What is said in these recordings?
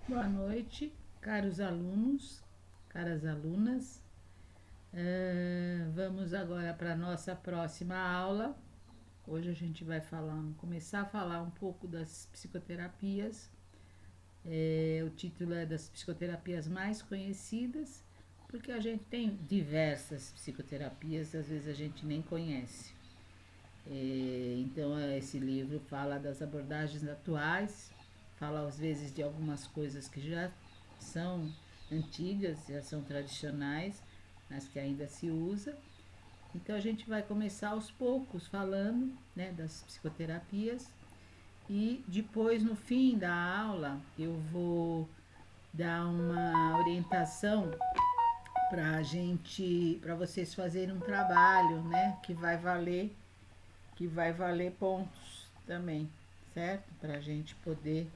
Boa noite, caros alunos, caras alunas. Vamos agora para a nossa próxima aula. Hoje a gente vai começar a falar um pouco das psicoterapias. O título é das psicoterapias mais conhecidas, porque a gente tem diversas psicoterapias, às vezes a gente nem conhece. Então, esse livro fala das abordagens atuais, fala às vezes de algumas coisas que já são antigas, já são tradicionais, mas que ainda se usa. Então, a gente vai começar aos poucos falando, né, das psicoterapias e depois, no fim da aula, eu vou dar uma orientação para vocês fazerem um trabalho, né, que vai valer pontos também, certo? Para a gente poder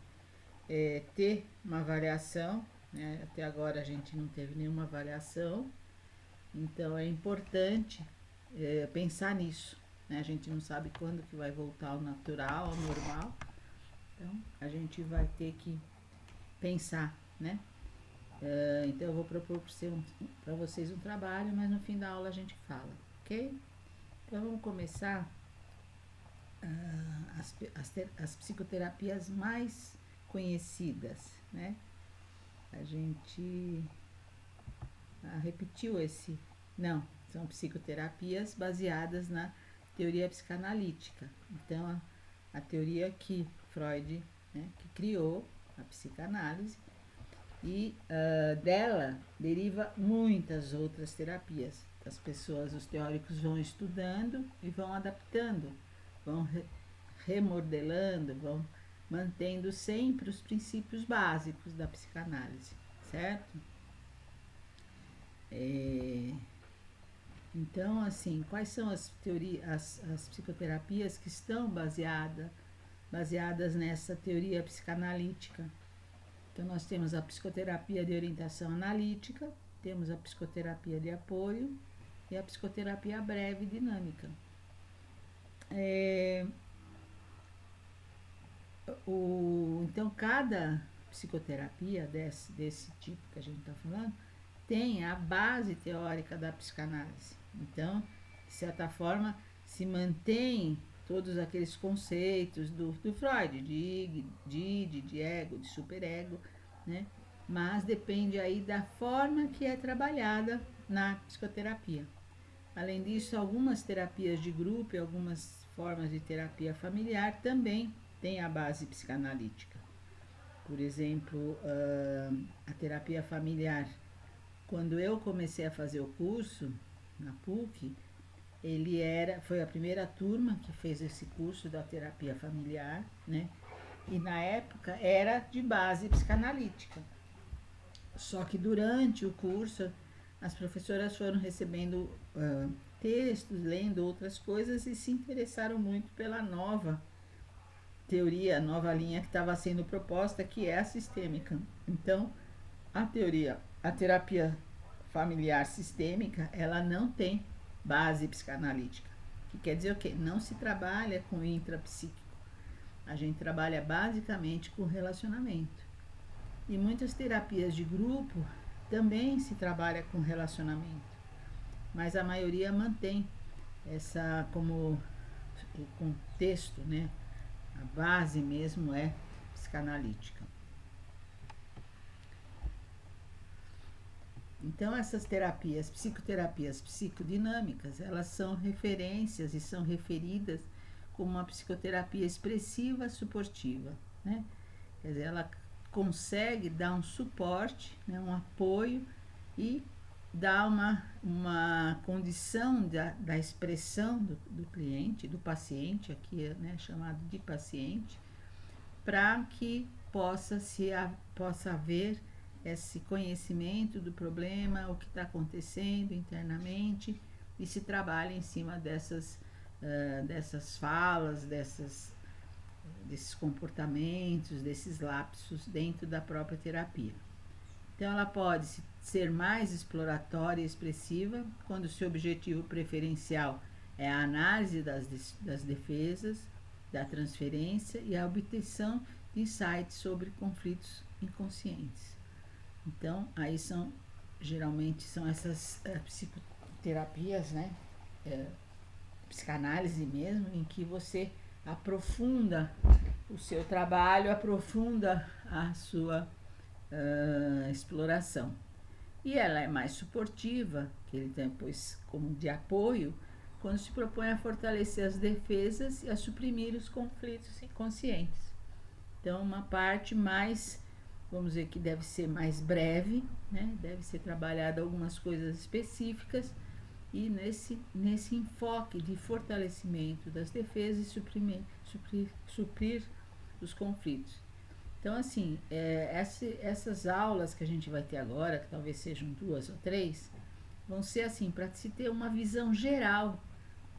ter uma variação, né? Até agora a gente não teve nenhuma variação, então é importante pensar nisso, né? A gente não sabe quando que vai voltar ao natural, ao normal, então a gente vai ter que pensar, né? Então eu vou propor para vocês um trabalho, mas no fim da aula a gente fala, ok? Então vamos começar as psicoterapias mais conhecidas, né? A gente repetiu esse. Não, são psicoterapias baseadas na teoria psicanalítica. Então, a teoria que Freud, né, que criou a psicanálise, e dela deriva muitas outras terapias. As pessoas, os teóricos vão estudando e vão adaptando, vão remodelando, vão mantendo sempre os princípios básicos da psicanálise, certo? É, então, assim, quais são as psicoterapias que estão baseadas nessa teoria psicanalítica? Então, nós temos a psicoterapia de orientação analítica, temos a psicoterapia de apoio e a psicoterapia breve dinâmica. É, então, cada psicoterapia desse tipo que a gente está falando tem a base teórica da psicanálise. Então, de certa forma, se mantém todos aqueles conceitos do Freud, de ego, de superego, né? Mas depende aí da forma que é trabalhada na psicoterapia. Além disso, algumas terapias de grupo e algumas formas de terapia familiar também têm a base psicanalítica. Por exemplo, a terapia familiar. Quando eu comecei a fazer o curso na PUC, foi a primeira turma que fez esse curso da terapia familiar, né? E na época era de base psicanalítica. Só que durante o curso as professoras foram recebendo textos, lendo outras coisas e se interessaram muito pela nova teoria, a nova linha que estava sendo proposta, que é a sistêmica. Então, a terapia familiar sistêmica, ela não tem base psicanalítica. Que quer dizer o quê? Não se trabalha com intrapsíquico. A gente trabalha basicamente com relacionamento. E muitas terapias de grupo também se trabalha com relacionamento, mas a maioria mantém essa como o contexto, né? A base mesmo é psicanalítica. Então essas psicoterapias psicodinâmicas, elas são referências e são referidas como uma psicoterapia expressiva suportiva, né? Quer dizer, ela consegue dar um suporte, né, um apoio e dar uma condição da expressão do cliente, do paciente, aqui é, né, chamado de paciente, para que possa haver esse conhecimento do problema, o que está acontecendo internamente, e se trabalha em cima dessas falas, desses comportamentos, desses lapsos dentro da própria terapia. Então, ela pode ser mais exploratória e expressiva, quando o seu objetivo preferencial é a análise das defesas, da transferência e a obtenção insights sobre conflitos inconscientes. Então, aí geralmente são essas psicoterapias, né? Psicanálise mesmo, em que você aprofunda o seu trabalho, aprofunda a sua exploração. E ela é mais suportiva, que ele tem depois como de apoio, quando se propõe a fortalecer as defesas e a suprimir os conflitos inconscientes. Então, uma parte mais, vamos dizer que deve ser mais breve, né? Deve ser trabalhada algumas coisas específicas, e nesse enfoque de fortalecimento das defesas e suprir os conflitos. Então, assim, essas aulas que a gente vai ter agora, que talvez sejam 2 ou 3, vão ser assim, para se ter uma visão geral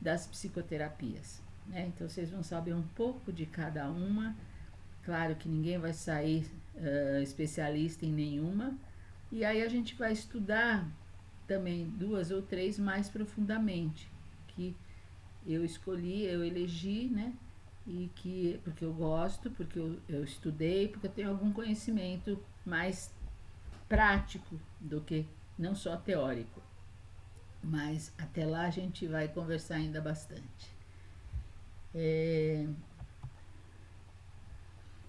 das psicoterapias, né? Então, vocês vão saber um pouco de cada uma. Claro que ninguém vai sair especialista em nenhuma. E aí a gente vai estudar também 2 ou 3 mais profundamente, que eu elegi, né? E que, porque eu gosto, porque eu estudei, porque eu tenho algum conhecimento mais prático do que não só teórico. Mas até lá a gente vai conversar ainda bastante.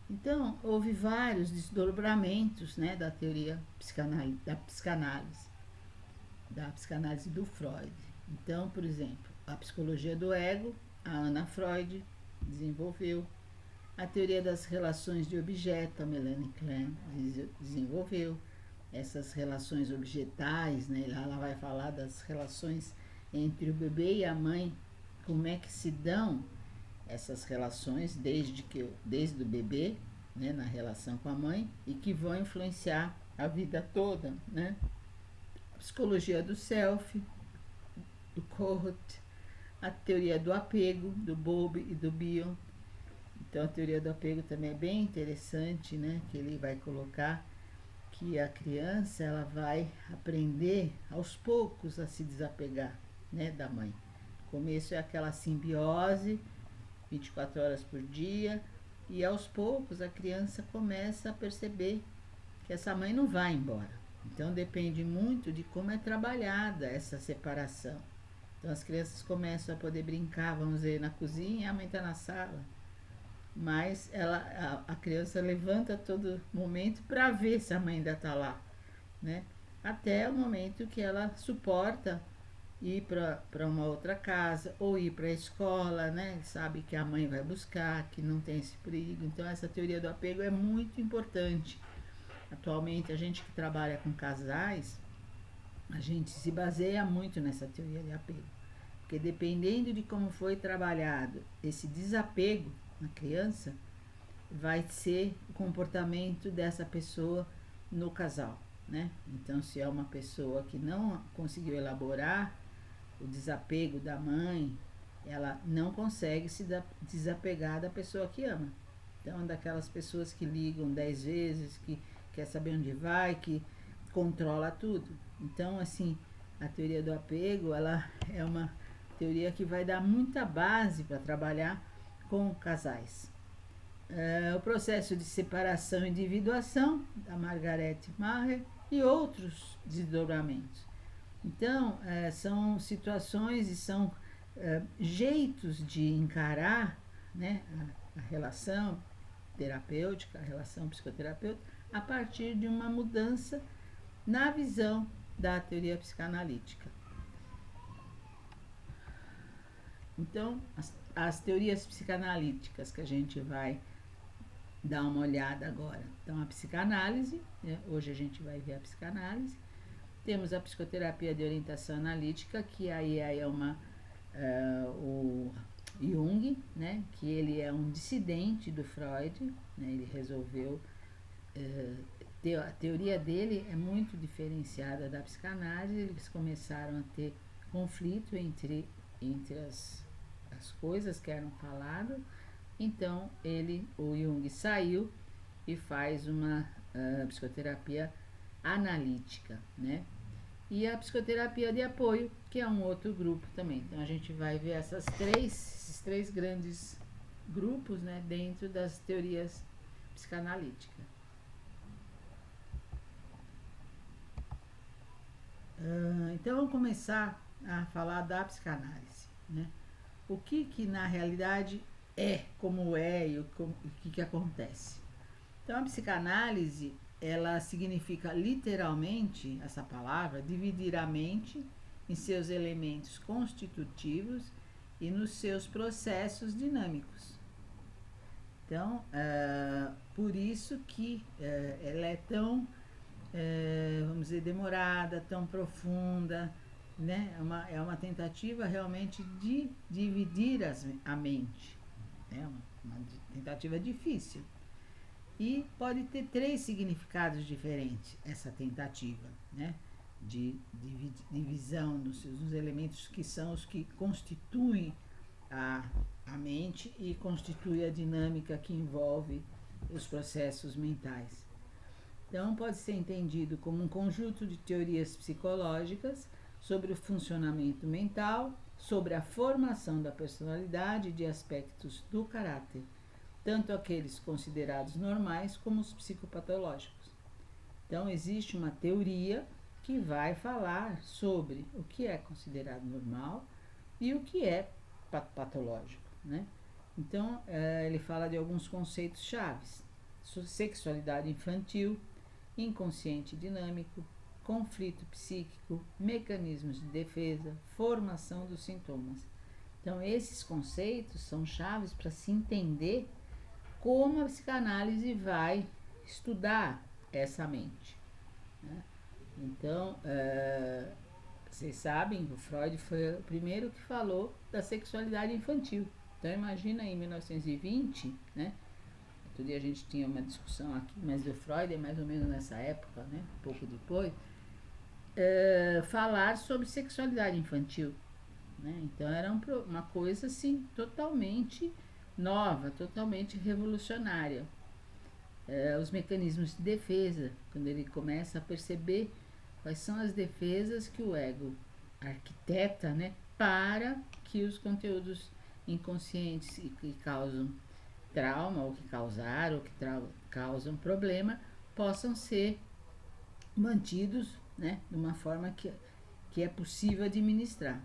Então, houve vários desdobramentos, né, da teoria da psicanálise do Freud. Então, por exemplo, a psicologia do ego, a Anna Freud desenvolveu. A teoria das relações de objeto, a Melanie Klein desenvolveu. Essas relações objetais, né, ela vai falar das relações entre o bebê e a mãe, como é que se dão essas relações desde o bebê, né, na relação com a mãe, e que vão influenciar a vida toda, né? Psicologia do self, do Kohut, a teoria do apego, do Bowlby e do Bion. Então, a teoria do apego também é bem interessante, né? Que ele vai colocar que a criança ela vai aprender aos poucos a se desapegar, né, da mãe. No começo é aquela simbiose, 24 horas por dia, e aos poucos a criança começa a perceber que essa mãe não vai embora. Então depende muito de como é trabalhada essa separação. Então as crianças começam a poder brincar, vamos dizer, na cozinha, a mãe está na sala. Mas a criança levanta a todo momento para ver se a mãe ainda está lá, né? Até o momento que ela suporta ir para uma outra casa ou ir para a escola, né? Sabe que a mãe vai buscar, que não tem esse perigo. Então essa teoria do apego é muito importante. Atualmente a gente que trabalha com casais, a gente se baseia muito nessa teoria de apego. Porque dependendo de como foi trabalhado esse desapego na criança, vai ser o comportamento dessa pessoa no casal, né? Então, se é uma pessoa que não conseguiu elaborar o desapego da mãe, ela não consegue se desapegar da pessoa que ama. Então, é daquelas pessoas que ligam 10 vezes, que quer saber onde vai, que controla tudo. Então, assim, a teoria do apego, ela é uma teoria que vai dar muita base para trabalhar com casais. O processo de separação e individuação, da Margaret Maher, e outros desdobramentos. Então, são situações e são jeitos de encarar, né, a relação terapêutica, a relação psicoterapêutica, a partir de uma mudança na visão da teoria psicanalítica. Então, as teorias psicanalíticas que a gente vai dar uma olhada agora. Então, a psicanálise, né? Hoje a gente vai ver a psicanálise. Temos a psicoterapia de orientação analítica, que aí é o Jung, né? Que ele é um dissidente do Freud, né? Ele resolveu... a teoria dele é muito diferenciada da psicanálise. Eles começaram a ter conflito entre as coisas que eram faladas. Então, o Jung saiu e faz uma psicoterapia analítica, né? E a psicoterapia de apoio, que é um outro grupo também. Então, a gente vai ver esses três grandes grupos, né, dentro das teorias psicanalítica. Então vamos começar a falar da psicanálise, né? O que na realidade é, como é e o que acontece. Então a psicanálise, ela significa literalmente, essa palavra, dividir a mente em seus elementos constitutivos e nos seus processos dinâmicos. Então, por isso que ela é tão, vamos dizer, demorada, tão profunda, né? É uma tentativa realmente de dividir a mente. É uma tentativa difícil. E pode ter 3 significados diferentes, essa tentativa, né? De divisão nos elementos que são os que constituem a mente e constitui a dinâmica que envolve os processos mentais. Então, pode ser entendido como um conjunto de teorias psicológicas sobre o funcionamento mental, sobre a formação da personalidade e de aspectos do caráter, tanto aqueles considerados normais como os psicopatológicos. Então, existe uma teoria que vai falar sobre o que é considerado normal e o que é patológico, né? Então, ele fala de alguns conceitos chaves: sexualidade infantil, inconsciente dinâmico, conflito psíquico, mecanismos de defesa, formação dos sintomas. Então, esses conceitos são chaves para se entender como a psicanálise vai estudar essa mente, né? Então, vocês sabem, o Freud foi o primeiro que falou da sexualidade infantil. Então, imagina em 1920, né? Outro dia a gente tinha uma discussão aqui, mas o Freud é mais ou menos nessa época, né? Um pouco depois, falar sobre sexualidade infantil, né? Então, era uma coisa assim totalmente nova, totalmente revolucionária. Os mecanismos de defesa, quando ele começa a perceber quais são as defesas que o ego arquiteta, né, para que os conteúdos inconscientes e que causam trauma, ou que causaram, ou que causam problema, possam ser mantidos, né, de uma forma que é possível administrar.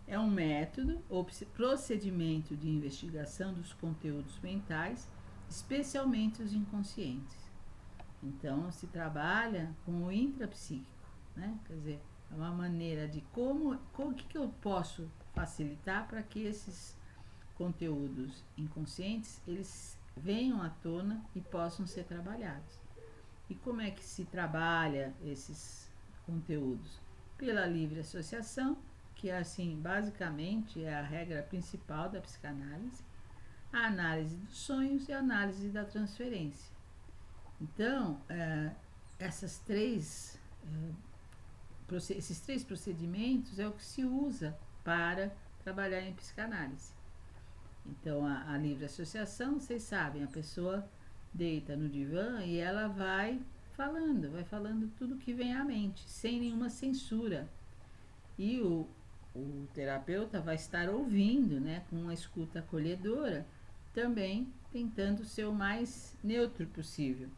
É um método ou procedimento de investigação dos conteúdos mentais, especialmente os inconscientes. Então, se trabalha com o intrapsíquico, né? Quer dizer, é uma maneira de o que eu posso facilitar para que esses conteúdos inconscientes, eles venham à tona e possam ser trabalhados. E como é que se trabalha esses conteúdos? Pela livre associação, que assim, basicamente é a regra principal da psicanálise, a análise dos sonhos e a análise da transferência. Então, esses três procedimentos é o que se usa para trabalhar em psicanálise. Então, a livre associação, vocês sabem, a pessoa deita no divã e ela vai falando tudo que vem à mente, sem nenhuma censura. E o terapeuta vai estar ouvindo, né, com uma escuta acolhedora, também tentando ser o mais neutro possível.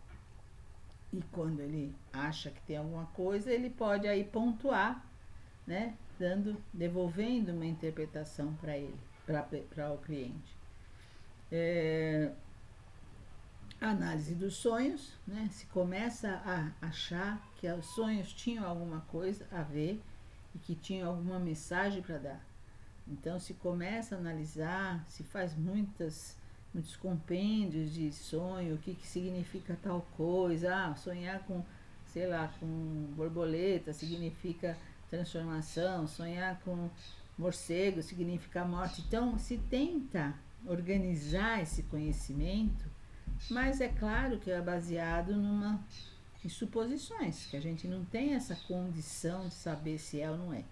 E quando ele acha que tem alguma coisa, ele pode aí pontuar, né, devolvendo uma interpretação para ele, para o cliente. A análise dos sonhos, né, se começa a achar que os sonhos tinham alguma coisa a ver e que tinham alguma mensagem para dar. Então, se começa a analisar, se faz muitos compêndios de sonho, o que significa tal coisa. Sonhar com, sei lá, com borboleta significa transformação, sonhar com morcego significa morte. Então, se tenta organizar esse conhecimento, mas é claro que é baseado em suposições, que a gente não tem essa condição de saber se é ou não é.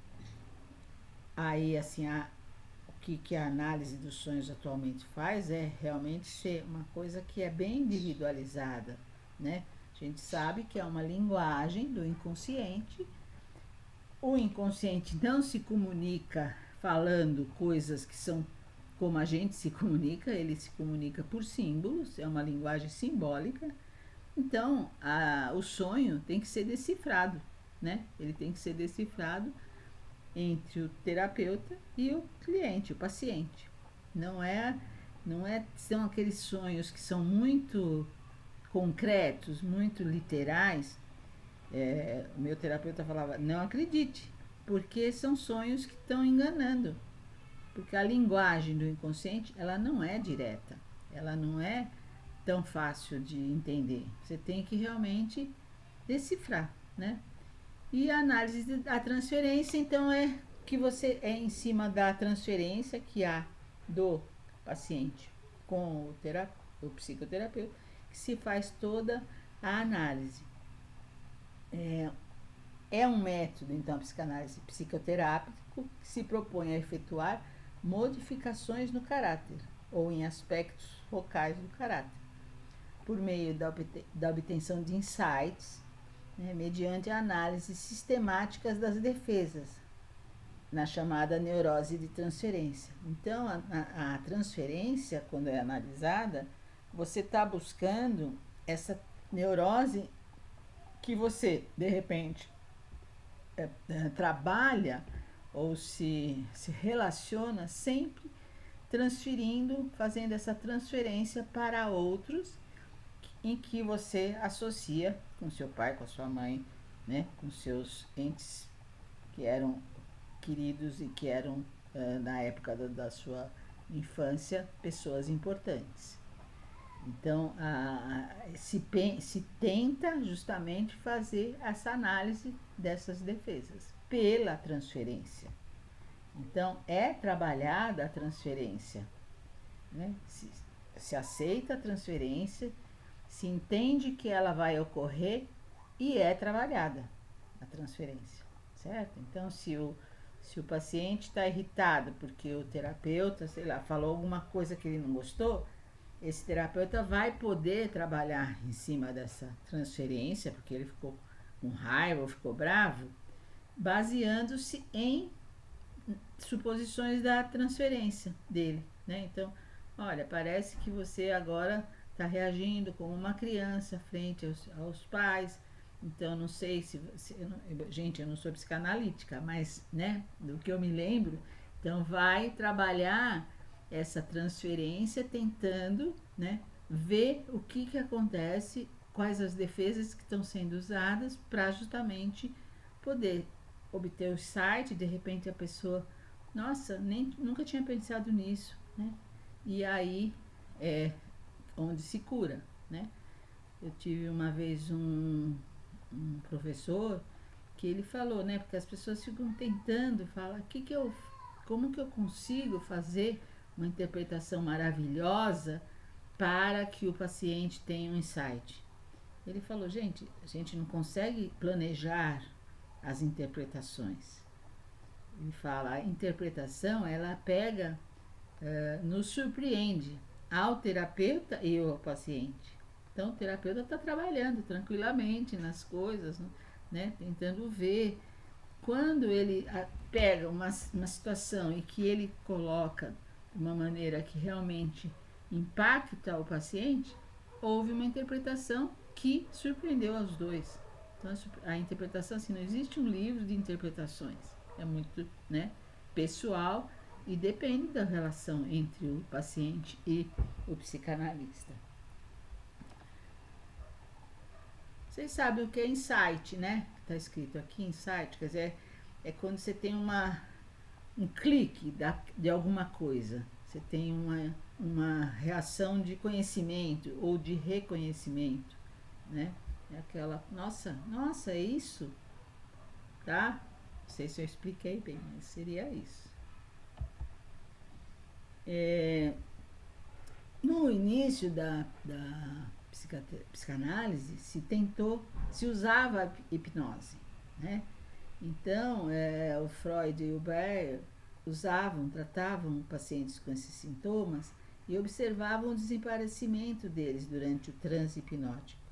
Aí, assim, o que a análise dos sonhos atualmente faz é realmente ser uma coisa que é bem individualizada, né? A gente sabe que é uma linguagem do inconsciente. O inconsciente não se comunica falando coisas que são como a gente se comunica, ele se comunica por símbolos, é uma linguagem simbólica. Então, o sonho tem que ser decifrado, né? Ele tem que ser decifrado entre o terapeuta e o cliente, o paciente. Não é, são aqueles sonhos que são muito concretos, muito literais. O meu terapeuta falava, não acredite, porque são sonhos que estão enganando. Porque a linguagem do inconsciente, ela não é direta, ela não é tão fácil de entender. Você tem que realmente decifrar, né? E a análise da transferência, então, é que você é em cima da transferência que há do paciente com o psicoterapeuta, que se faz toda a análise. É um método, então, a psicanálise psicoterápico que se propõe a efetuar modificações no caráter ou em aspectos focais do caráter, por meio da obtenção de insights, né, mediante a análise sistemáticas das defesas, na chamada neurose de transferência. Então, a transferência, quando é analisada, você está buscando essa neurose que você, de repente, trabalha ou se relaciona sempre transferindo, fazendo essa transferência para outros em que você associa com seu pai, com a sua mãe, né, com seus entes que eram queridos e que eram, na época da sua infância, pessoas importantes. Então, se tenta justamente fazer essa análise dessas defesas pela transferência. Então, é trabalhada a transferência, né? Se aceita a transferência, se entende que ela vai ocorrer e é trabalhada a transferência, certo? Então, se o paciente está irritado porque o terapeuta, sei lá, falou alguma coisa que ele não gostou, esse terapeuta vai poder trabalhar em cima dessa transferência, porque ele ficou com raiva ou ficou bravo, baseando-se em suposições da transferência dele, né? Então, olha, parece que você agora está reagindo como uma criança frente aos pais. Então, não sei gente, eu não sou psicanalítica, mas, né, do que eu me lembro, então vai trabalhar essa transferência tentando, né, ver o que acontece, quais as defesas que estão sendo usadas para justamente poder obter o site. De repente a pessoa, nossa, nunca tinha pensado nisso, né? E aí é onde se cura, né? Eu tive uma vez um professor que ele falou, né? Porque as pessoas ficam tentando falar, como que eu consigo fazer uma interpretação maravilhosa para que o paciente tenha um insight. Ele falou, gente, a gente não consegue planejar as interpretações. Ele fala, a interpretação, ela pega, nos surpreende ao terapeuta e ao paciente. Então, o terapeuta está trabalhando tranquilamente nas coisas, né, tentando ver. Quando ele pega uma situação e que ele coloca de uma maneira que realmente impacta o paciente, houve uma interpretação que surpreendeu aos dois. Então, a interpretação, assim, não existe um livro de interpretações. É muito, né, pessoal e depende da relação entre o paciente e o psicanalista. Vocês sabem o que é insight, né? Está escrito aqui, insight, quer dizer, é quando você tem um clique de alguma coisa. Você tem uma reação de conhecimento ou de reconhecimento, né? É aquela, nossa, é isso, tá? Não sei se eu expliquei bem, mas seria isso. No início da psicanálise, se usava a hipnose, né? Então, o Freud e o Baer tratavam pacientes com esses sintomas e observavam o desaparecimento deles durante o transe hipnótico.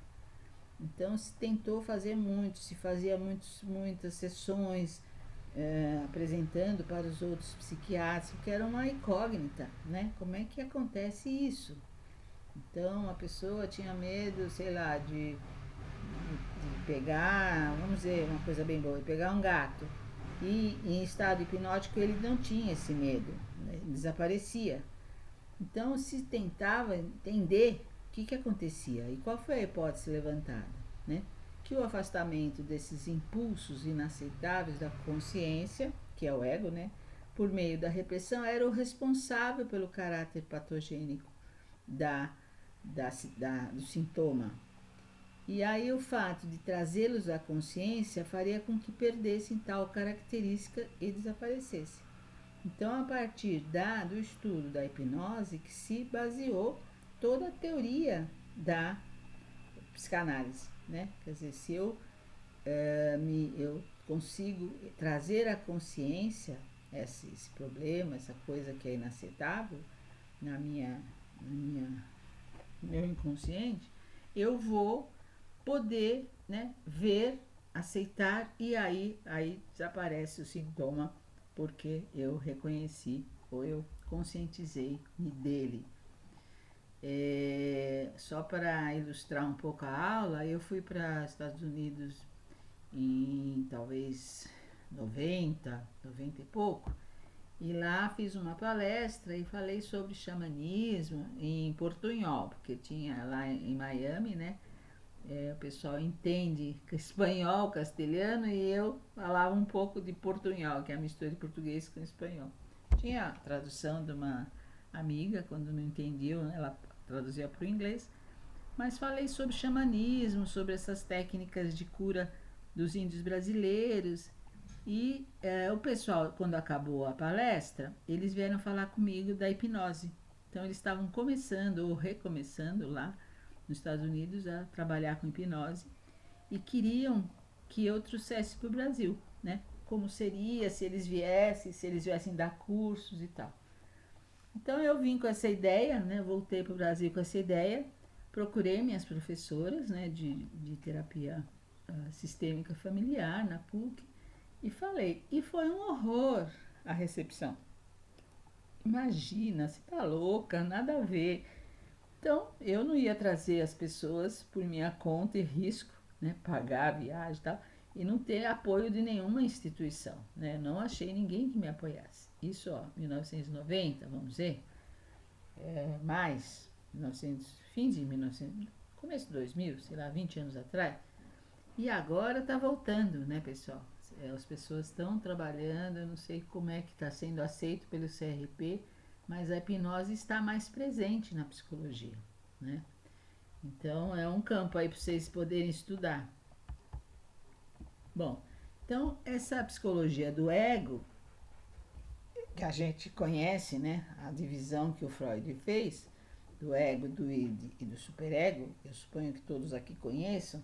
Então, se tentou fazer se fazia muitas sessões apresentando para os outros psiquiatras, porque era uma incógnita, né? Como é que acontece isso? Então a pessoa tinha medo, sei lá, de pegar, vamos dizer, uma coisa bem boa, de pegar um gato. E em estado hipnótico ele não tinha esse medo, né? Desaparecia. Então se tentava entender o que acontecia e qual foi a hipótese levantada, né? Que o afastamento desses impulsos inaceitáveis da consciência, que é o ego, né? Por meio da repressão, era o responsável pelo caráter patogênico da, do sintoma. E aí o fato de trazê-los à consciência faria com que perdessem tal característica e desaparecessem. Então, a partir do estudo da hipnose que se baseou toda a teoria da psicanálise, né? Quer dizer, se eu consigo trazer à consciência esse problema, essa coisa que é inaceitável na no meu inconsciente, eu vou poder, né, ver, aceitar e aí desaparece o sintoma porque eu reconheci ou eu conscientizei dele. Só para ilustrar um pouco a aula, eu fui para os Estados Unidos em talvez 90 e pouco, e lá fiz uma palestra e falei sobre xamanismo em portunhol, porque tinha lá em Miami, né? O pessoal entende espanhol, castelhano, e eu falava um pouco de portunhol, que é a mistura de português com espanhol. Tinha a tradução de uma amiga, quando não entendiam, ela traduzia para o inglês, mas falei sobre xamanismo, sobre essas técnicas de cura dos índios brasileiros. E o pessoal, quando acabou a palestra, eles vieram falar comigo da hipnose. Então, eles estavam começando ou recomeçando lá nos Estados Unidos a trabalhar com hipnose e queriam que eu trouxesse para o Brasil, né? Como seria se eles viessem dar cursos e tal. Então eu vim com essa ideia, né? Voltei para o Brasil com essa ideia, procurei minhas professoras, né, de terapia sistêmica familiar na PUC e falei. E foi um horror a recepção. Imagina, você tá louca, nada a ver. Então, eu não ia trazer as pessoas por minha conta e risco, né, pagar a viagem e tal, e não ter apoio de nenhuma instituição, né? Não achei ninguém que me apoiasse. Isso, ó, 1990, vamos dizer, mais, 1900, fim de 1900, começo de 2000, sei lá, 20 anos atrás. E agora está voltando, né, pessoal? As pessoas estão trabalhando, eu não sei como é que está sendo aceito pelo CRP, mas a hipnose está mais presente na psicologia, né? Então é um campo aí para vocês poderem estudar. Bom, então essa psicologia do ego, que a gente conhece, né? A divisão que o Freud fez do ego, do id e do superego, eu suponho que todos aqui conheçam,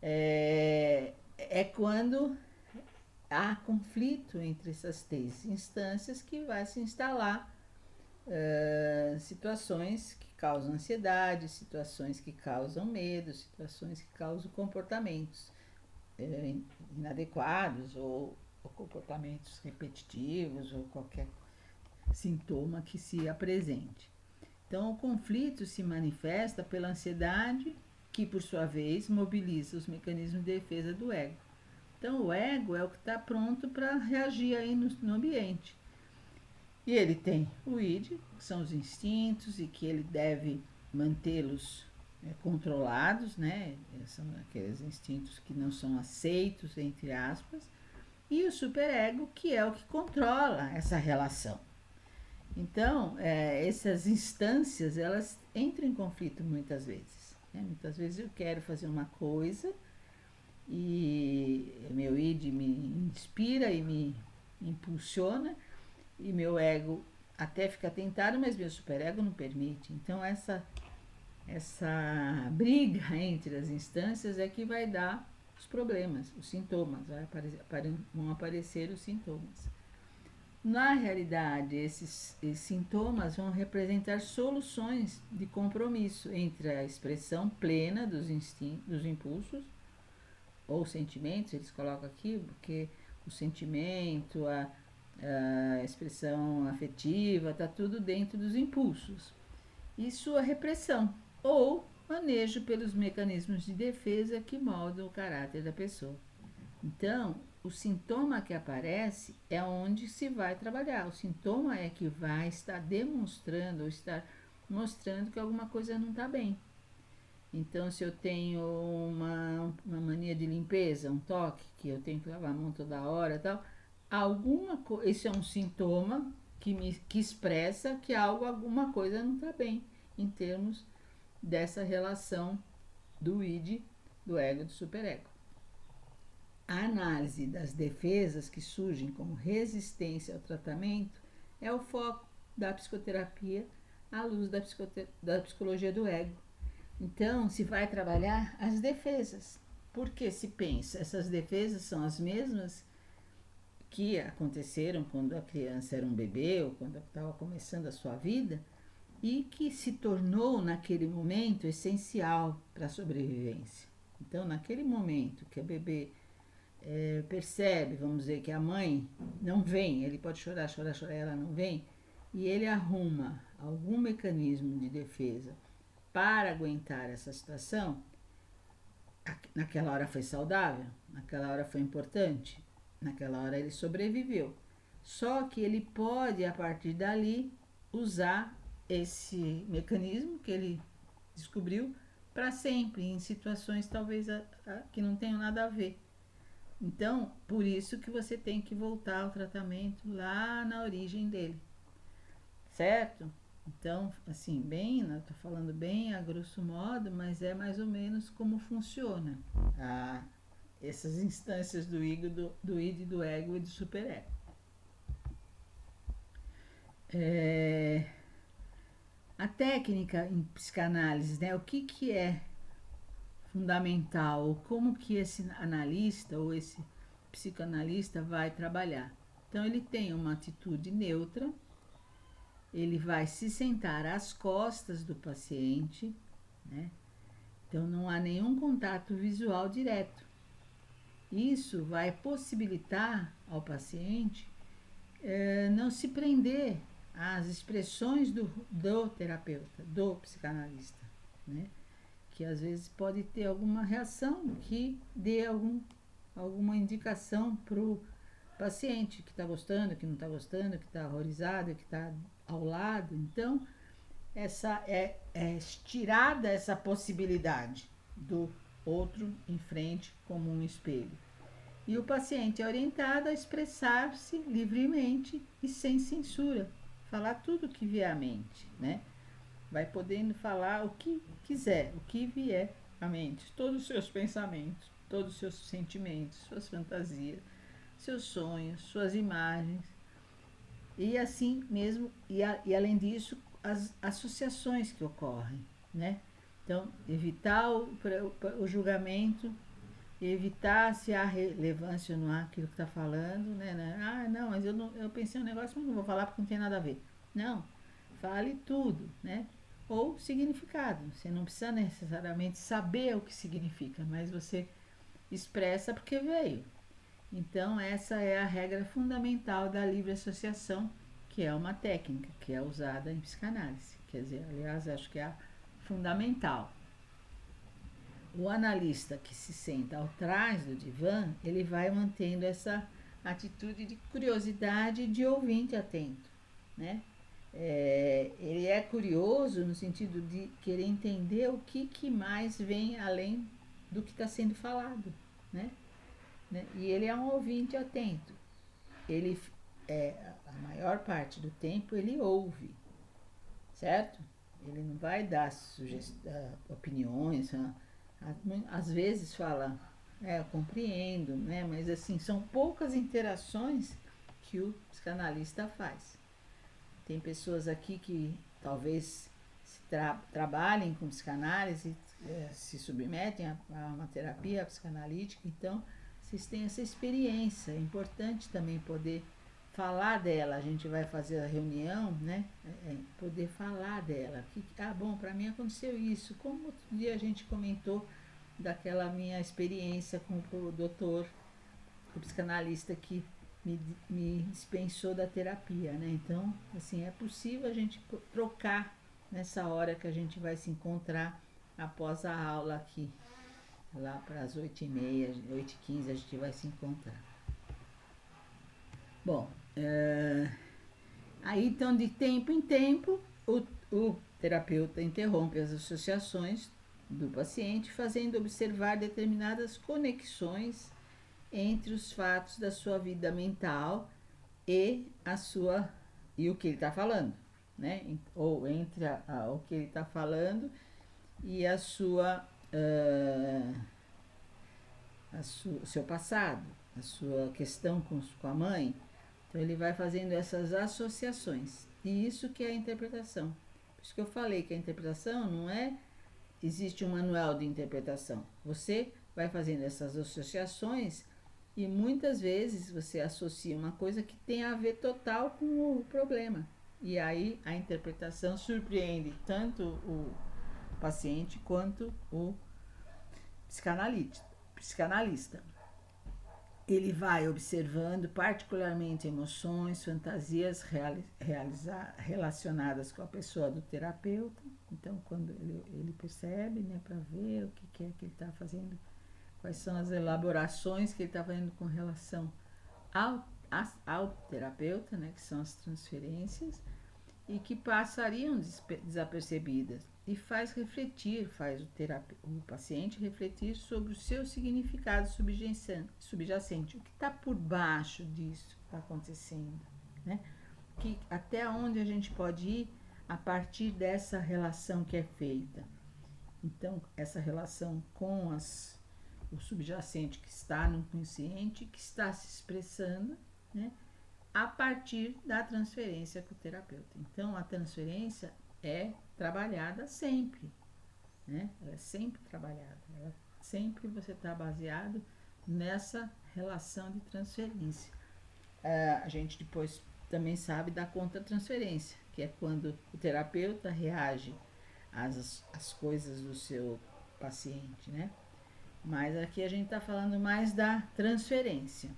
é quando há conflito entre essas três instâncias que vai se instalar situações que causam ansiedade, situações que causam medo, situações que causam comportamentos inadequados ou comportamentos repetitivos ou qualquer sintoma que se apresente. Então, o conflito se manifesta pela ansiedade, que por sua vez mobiliza os mecanismos de defesa do ego. Então, o ego é o que está pronto para reagir aí no ambiente. E ele tem o id, que são os instintos, e que ele deve mantê-los controlados, né? São aqueles instintos que não são aceitos, entre aspas, e o superego, que é o que controla essa relação. Então, essas instâncias, elas entram em conflito muitas vezes, né? Muitas vezes eu quero fazer uma coisa e meu id me inspira e me impulsiona, e meu ego até fica tentado, mas meu superego não permite. Então essa briga entre as instâncias é que vai dar os problemas, os sintomas, vão aparecer os sintomas. Na realidade, esses sintomas vão representar soluções de compromisso entre a expressão plena dos impulsos ou sentimentos, eles colocam aqui, porque o sentimento, a expressão afetiva, está tudo dentro dos impulsos. E sua repressão, ou manejo pelos mecanismos de defesa que moldam o caráter da pessoa. Então, o sintoma que aparece é onde se vai trabalhar. O sintoma é que vai estar demonstrando ou estar mostrando que alguma coisa não está bem. Então, se eu tenho uma mania de limpeza, um toque, que eu tenho que lavar a mão toda hora e tal, esse é um sintoma que expressa que alguma coisa não está bem em termos dessa relação do id, do ego e do superego. A análise das defesas que surgem como resistência ao tratamento é o foco da psicoterapia à luz da psicologia do ego. Então, se vai trabalhar as defesas, porque se pensa, essas defesas são as mesmas que aconteceram quando a criança era um bebê ou quando estava começando a sua vida e que se tornou naquele momento essencial para a sobrevivência. Então, naquele momento que o bebê percebe, vamos dizer, que a mãe não vem, ele pode chorar, ela não vem, e ele arruma algum mecanismo de defesa para aguentar essa situação, naquela hora foi saudável, naquela hora foi importante, naquela hora ele sobreviveu. Só que ele pode, a partir dali, usar esse mecanismo que ele descobriu para sempre, em situações talvez que não tenham nada a ver. Então, por isso que você tem que voltar ao tratamento lá na origem dele, certo? Então, assim, estou falando bem a grosso modo, mas é mais ou menos como funciona essas instâncias do id, do ego e do superego. A técnica em psicanálise, né? O que é fundamental, como que esse analista ou esse psicanalista vai trabalhar? Então, ele tem uma atitude neutra, ele vai se sentar às costas do paciente, né? Então não há nenhum contato visual direto. Isso vai possibilitar ao paciente não se prender às expressões do terapeuta, do psicanalista, né? Que às vezes pode ter alguma reação que dê alguma indicação para o paciente que está gostando, que não está gostando, que está horrorizado, que está ao lado. Então, essa é tirada essa possibilidade do outro em frente como um espelho. E o paciente é orientado a expressar-se livremente e sem censura, falar tudo o que vier à mente, né? Vai podendo falar o que quiser, o que vier à mente, todos os seus pensamentos, todos os seus sentimentos, suas fantasias, seus sonhos, suas imagens. E assim mesmo, e além disso, as associações que ocorrem, né? Então, evitar o julgamento, evitar se há relevância ou não há aquilo que está falando, né? Ah, não, mas eu pensei um negócio, mas não vou falar porque não tem nada a ver. Não, fale tudo, né? Ou significado. Você não precisa necessariamente saber o que significa, mas você expressa porque veio. Então, essa é a regra fundamental da livre associação, que é uma técnica que é usada em psicanálise. Quer dizer, aliás, acho que é a fundamental. O analista que se senta atrás do divã, ele vai mantendo essa atitude de curiosidade e de ouvinte atento, né? Ele é curioso no sentido de querer entender o que mais vem além do que está sendo falado, né? E ele é um ouvinte atento. Ele, a maior parte do tempo, ele ouve, certo? Ele não vai dar opiniões, às vezes fala, eu compreendo, né? Mas assim, são poucas interações que o psicanalista faz. Tem pessoas aqui que talvez trabalhem com psicanálise, se submetem a uma terapia psicanalítica, então vocês têm essa experiência. É importante também poder falar dela. A gente vai fazer a reunião, né? Poder falar dela. Bom, para mim aconteceu isso. Como outro dia a gente comentou daquela minha experiência com o doutor o psicanalista que me dispensou da terapia, né? Então, assim, é possível a gente trocar nessa hora que a gente vai se encontrar após a aula aqui. Lá para as 8h30, 8h15 a gente vai se encontrar. Bom, aí então de tempo em tempo o terapeuta interrompe as associações do paciente, fazendo observar determinadas conexões entre os fatos da sua vida mental e o que ele está falando, né? Ou entre o que ele está falando e o seu passado, a sua questão com a mãe. Então ele vai fazendo essas associações. E isso que é a interpretação. Por isso que eu falei que a interpretação não é... Existe um manual de interpretação. Você vai fazendo essas associações e muitas vezes você associa uma coisa que tem a ver total com o problema. E aí a interpretação surpreende tanto o paciente quanto o psicanalista. Ele vai observando particularmente emoções, fantasias relacionadas com a pessoa do terapeuta. Então, quando ele percebe, né, para ver o que é que ele está fazendo, quais são as elaborações que ele está fazendo com relação ao terapeuta, né, que são as transferências, e que passariam desapercebidas. E faz o paciente refletir sobre o seu significado subjacente, o que está por baixo disso que está acontecendo, né? Até onde a gente pode ir a partir dessa relação que é feita. Então, essa relação com o subjacente que está no consciente, que está se expressando, né, a partir da transferência com o terapeuta. Então, a transferência é trabalhada sempre, né? Ela é sempre trabalhada. Sempre você está baseado nessa relação de transferência. A gente depois também sabe da contra-transferência, que é quando o terapeuta reage às coisas do seu paciente, né? Mas aqui a gente está falando mais da transferência.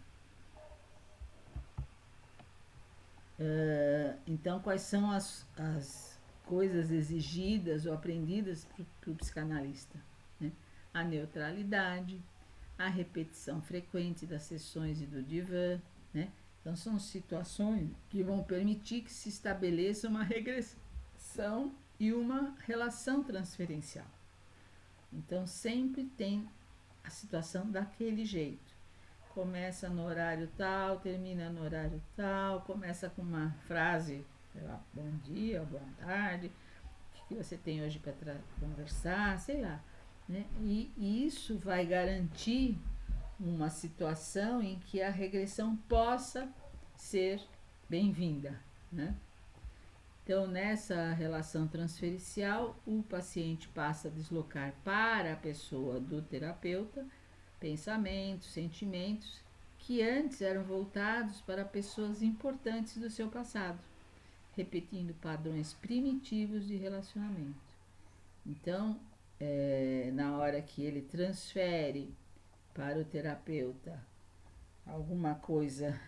Então, quais são as coisas exigidas ou aprendidas para o psicanalista, né? A neutralidade, a repetição frequente das sessões e do divã, né? Então, são situações que vão permitir que se estabeleça uma regressão e uma relação transferencial. Então, sempre tem a situação daquele jeito. Começa no horário tal, termina no horário tal, começa com uma frase, sei lá, bom dia, boa tarde, o que você tem hoje para conversar, sei lá, né? E isso vai garantir uma situação em que a regressão possa ser bem-vinda, né? Então, nessa relação transferencial, o paciente passa a deslocar para a pessoa do terapeuta pensamentos, sentimentos que antes eram voltados para pessoas importantes do seu passado, repetindo padrões primitivos de relacionamento. Então, na hora que ele transfere para o terapeuta alguma coisa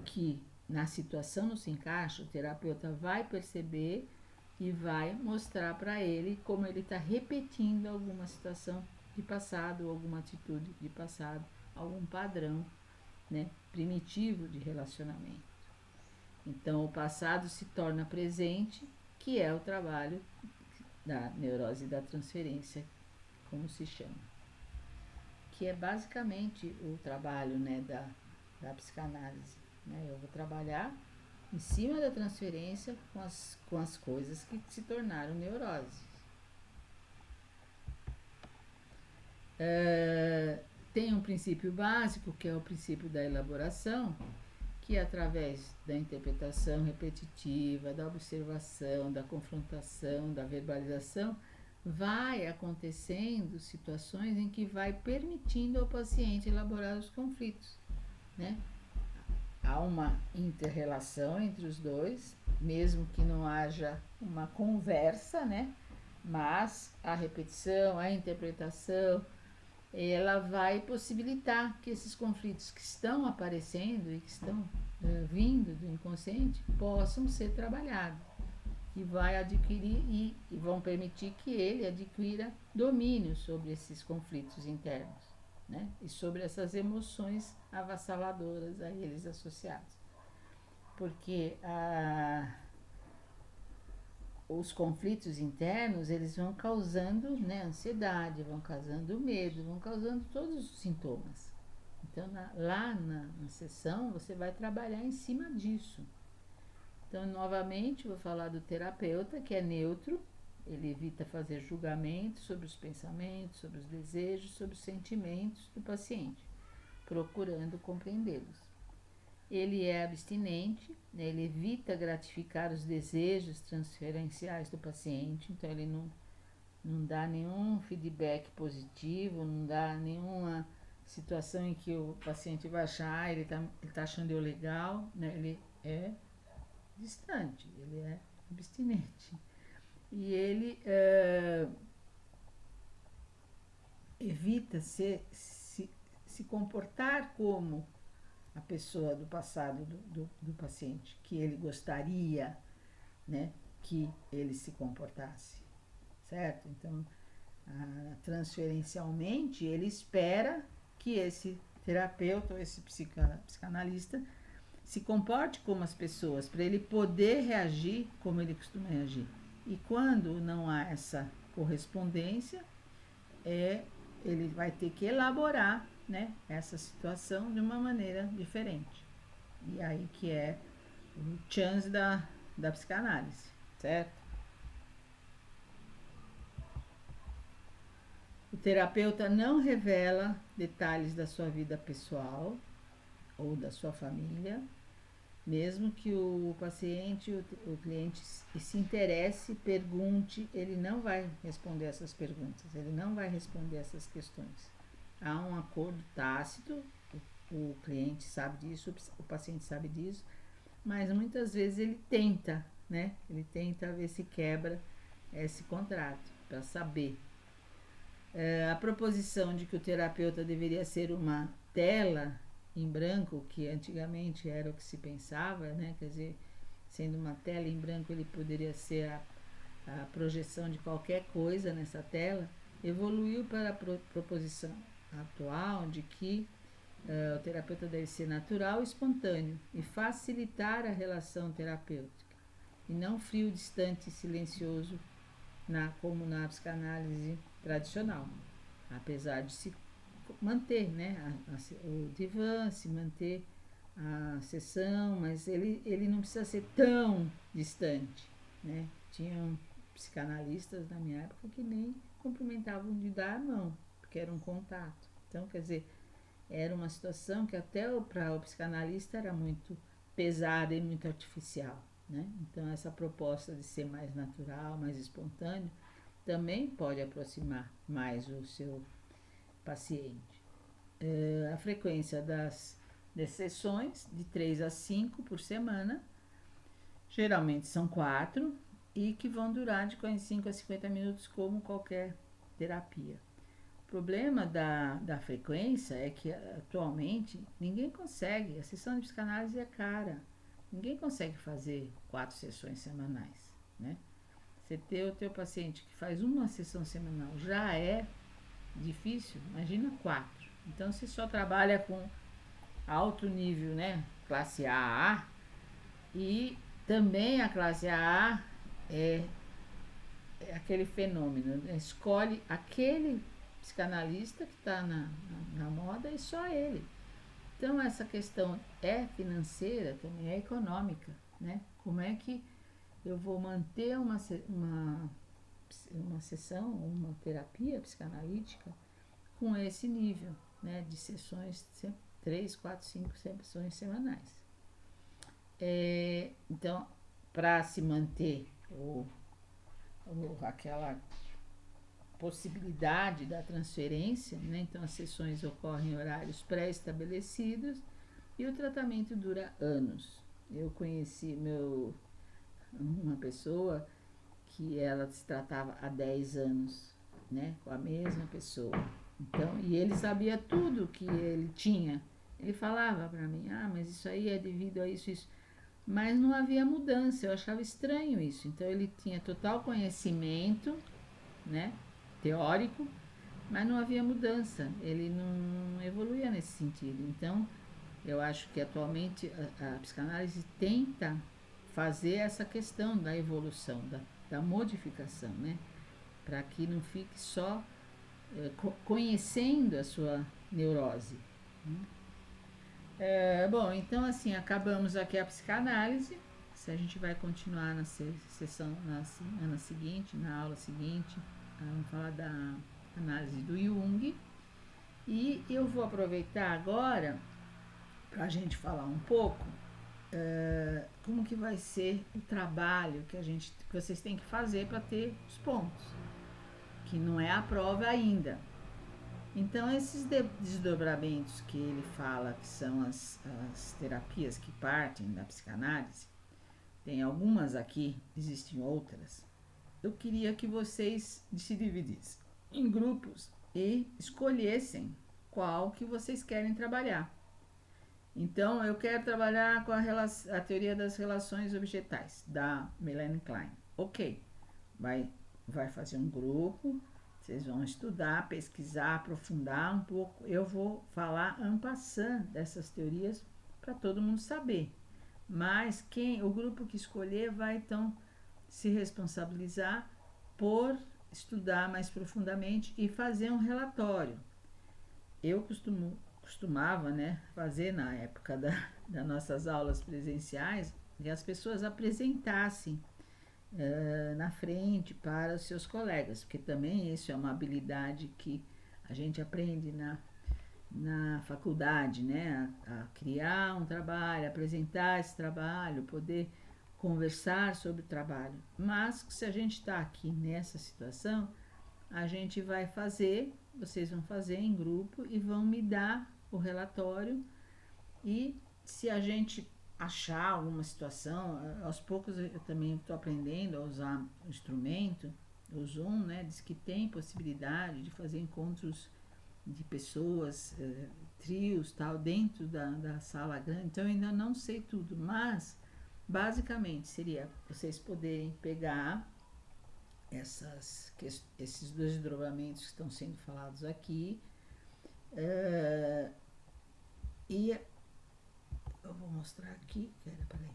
que na situação não se encaixa, o terapeuta vai perceber e vai mostrar para ele como ele está repetindo alguma situação de passado, alguma atitude de passado, algum padrão, né, primitivo de relacionamento. Então, o passado se torna presente, que é o trabalho da neurose da transferência, como se chama. Que é basicamente o trabalho, né, da psicanálise. Né? Eu vou trabalhar em cima da transferência com as coisas que se tornaram neuroses. Tem um princípio básico, que é o princípio da elaboração, que através da interpretação repetitiva, da observação, da confrontação, da verbalização, vai acontecendo situações em que vai permitindo ao paciente elaborar os conflitos, né? Há uma inter-relação entre os dois, mesmo que não haja uma conversa, né? Mas a repetição, a interpretação, ela vai possibilitar que esses conflitos que estão aparecendo e que estão vindo do inconsciente possam ser trabalhados e vai adquirir e vão permitir que ele adquira domínio sobre esses conflitos internos, né? E sobre essas emoções avassaladoras a eles associados. Porque os conflitos internos, eles vão causando, né, ansiedade, vão causando medo, vão causando todos os sintomas. Então, lá na sessão, você vai trabalhar em cima disso. Então, novamente, vou falar do terapeuta, que é neutro, ele evita fazer julgamentos sobre os pensamentos, sobre os desejos, sobre os sentimentos do paciente, procurando compreendê-los. Ele é abstinente, né, ele evita gratificar os desejos transferenciais do paciente, então ele não dá nenhum feedback positivo, não dá nenhuma situação em que o paciente vai achar, ele tá achando eu legal, né, ele é distante, ele é abstinente. E ele evita se comportar como a pessoa do passado do paciente, que ele gostaria, né, que ele se comportasse, certo? Então, transferencialmente, ele espera que esse terapeuta ou esse psicanalista se comporte como as pessoas, para ele poder reagir como ele costuma reagir. E quando não há essa correspondência, ele vai ter que elaborar, né, essa situação de uma maneira diferente. E aí que é o chance da psicanálise, certo? O terapeuta não revela detalhes da sua vida pessoal ou da sua família, mesmo que o paciente, o cliente se interesse, pergunte, ele não vai responder essas perguntas, ele não vai responder essas questões. Há um acordo tácito, o cliente sabe disso, o paciente sabe disso, mas muitas vezes ele tenta, né? Ele tenta ver se quebra esse contrato para saber. A proposição de que o terapeuta deveria ser uma tela em branco, que antigamente era o que se pensava, né? Quer dizer, sendo uma tela em branco, ele poderia ser a projeção de qualquer coisa nessa tela, evoluiu para a proposição atual de que o terapeuta deve ser natural e espontâneo e facilitar a relação terapêutica, e não frio, distante e silencioso, como na psicanálise tradicional, apesar de se manter, né, o divã, se manter a sessão, mas ele não precisa ser tão distante, né? Tinham psicanalistas na minha época que nem cumprimentavam de dar a mão, porque era um contato. Então, quer dizer, era uma situação que até para o psicanalista era muito pesada e muito artificial, né? Então, essa proposta de ser mais natural, mais espontâneo, também pode aproximar mais o seu paciente. A frequência das sessões, de 3 a 5 por semana, geralmente são 4, e que vão durar de 45 a 50 minutos, como qualquer terapia. O problema da frequência é que atualmente ninguém consegue, a sessão de psicanálise é cara, ninguém consegue fazer 4 sessões semanais, né? Você ter o teu paciente que faz uma sessão semanal já é difícil, imagina 4. Então, você só trabalha com alto nível, né? Classe AA, e também a classe AA é aquele fenômeno, né? Escolhe aquele psicanalista que está na moda e só ele. Então, essa questão é financeira, também é econômica, né? Como é que eu vou manter uma sessão, uma terapia psicanalítica com esse nível, né, de sessões, 3, 4, 5 sessões semanais. Então, para se manter aquela possibilidade da transferência, né, então as sessões ocorrem em horários pré-estabelecidos e o tratamento dura anos. Eu conheci uma pessoa que ela se tratava há 10 anos, né, com a mesma pessoa. Então, e ele sabia tudo que ele tinha. Ele falava para mim, mas isso aí é devido a isso, isso. Mas não havia mudança, eu achava estranho isso. Então ele tinha total conhecimento, né, teórico, mas não havia mudança. Ele não evoluía nesse sentido. Então, eu acho que atualmente a psicanálise tenta fazer essa questão da evolução, da modificação, né? Para que não fique só conhecendo a sua neurose. Bom, então assim, acabamos aqui a psicanálise. Se a gente vai continuar na sessão, na semana seguinte, na aula seguinte, vamos falar da análise do Jung. E eu vou aproveitar agora para a gente falar um pouco como que vai ser o trabalho que vocês têm que fazer para ter os pontos, que não é a prova ainda. Então, esses desdobramentos que ele fala, que são as terapias que partem da psicanálise, tem algumas aqui, existem outras. Eu queria que vocês se dividissem em grupos e escolhessem qual que vocês querem trabalhar. Então, eu quero trabalhar com a teoria das relações objetais, da Melanie Klein. Ok, vai fazer um grupo, vocês vão estudar, pesquisar, aprofundar um pouco. Eu vou falar en passant dessas teorias para todo mundo saber. Mas o grupo que escolher vai então se responsabilizar por estudar mais profundamente e fazer um relatório. Eu costumava, né, fazer na época das nossas aulas presenciais, que as pessoas apresentassem na frente para os seus colegas, porque também isso é uma habilidade que a gente aprende na faculdade, né, a criar um trabalho, apresentar esse trabalho, poder conversar sobre o trabalho. Mas se a gente está aqui nessa situação, a gente vai fazer, vocês vão fazer em grupo e vão me dar o relatório, e se a gente achar alguma situação, aos poucos eu também estou aprendendo a usar o instrumento, o Zoom, né, diz que tem possibilidade de fazer encontros de pessoas, trios, tal, dentro da sala grande. Então eu ainda não sei tudo, mas basicamente seria vocês poderem pegar esses dois desdobramentos que estão sendo falados aqui, e eu vou mostrar aqui, peraí.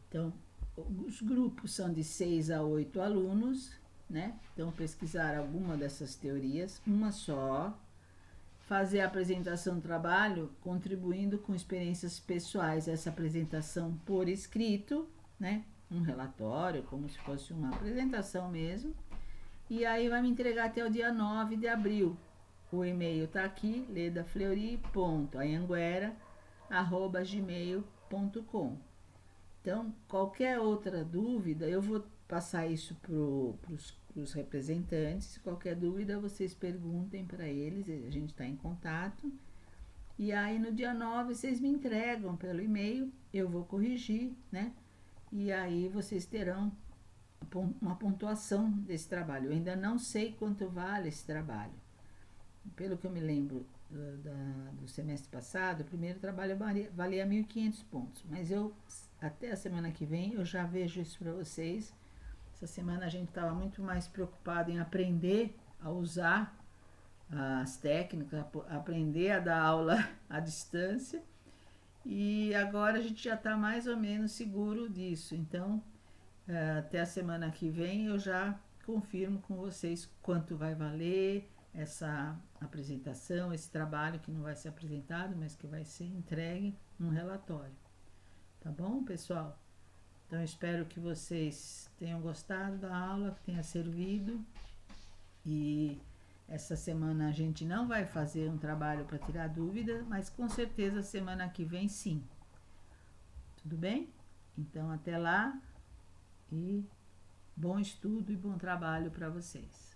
Então, os grupos são de 6 a 8 alunos, né? Então, pesquisar alguma dessas teorias, uma só, fazer a apresentação do trabalho, contribuindo com experiências pessoais, essa apresentação por escrito, né? Um relatório, como se fosse uma apresentação mesmo. E aí vai me entregar até o dia 9 de abril. O e-mail está aqui, ledafleury.anhanguera@gmail.com. Então, qualquer outra dúvida, eu vou passar isso para os representantes. Qualquer dúvida, vocês perguntem para eles, a gente está em contato. E aí, no dia 9, vocês me entregam pelo e-mail, eu vou corrigir, né? E aí, vocês terão uma pontuação desse trabalho. Eu ainda não sei quanto vale esse trabalho. Pelo que eu me lembro do semestre passado, o primeiro trabalho valia 1.500 pontos. Mas até a semana que vem, eu já vejo isso para vocês. Essa semana a gente estava muito mais preocupado em aprender a usar as técnicas, aprender a dar aula à distância. E agora a gente já está mais ou menos seguro disso. Então, até a semana que vem eu já confirmo com vocês quanto vai valer essa apresentação, esse trabalho que não vai ser apresentado, mas que vai ser entregue num relatório. Tá bom, pessoal? Então, espero que vocês tenham gostado da aula, que tenha servido. E essa semana a gente não vai fazer um trabalho para tirar dúvida, mas com certeza semana que vem sim. Tudo bem? Então, até lá e bom estudo e bom trabalho para vocês.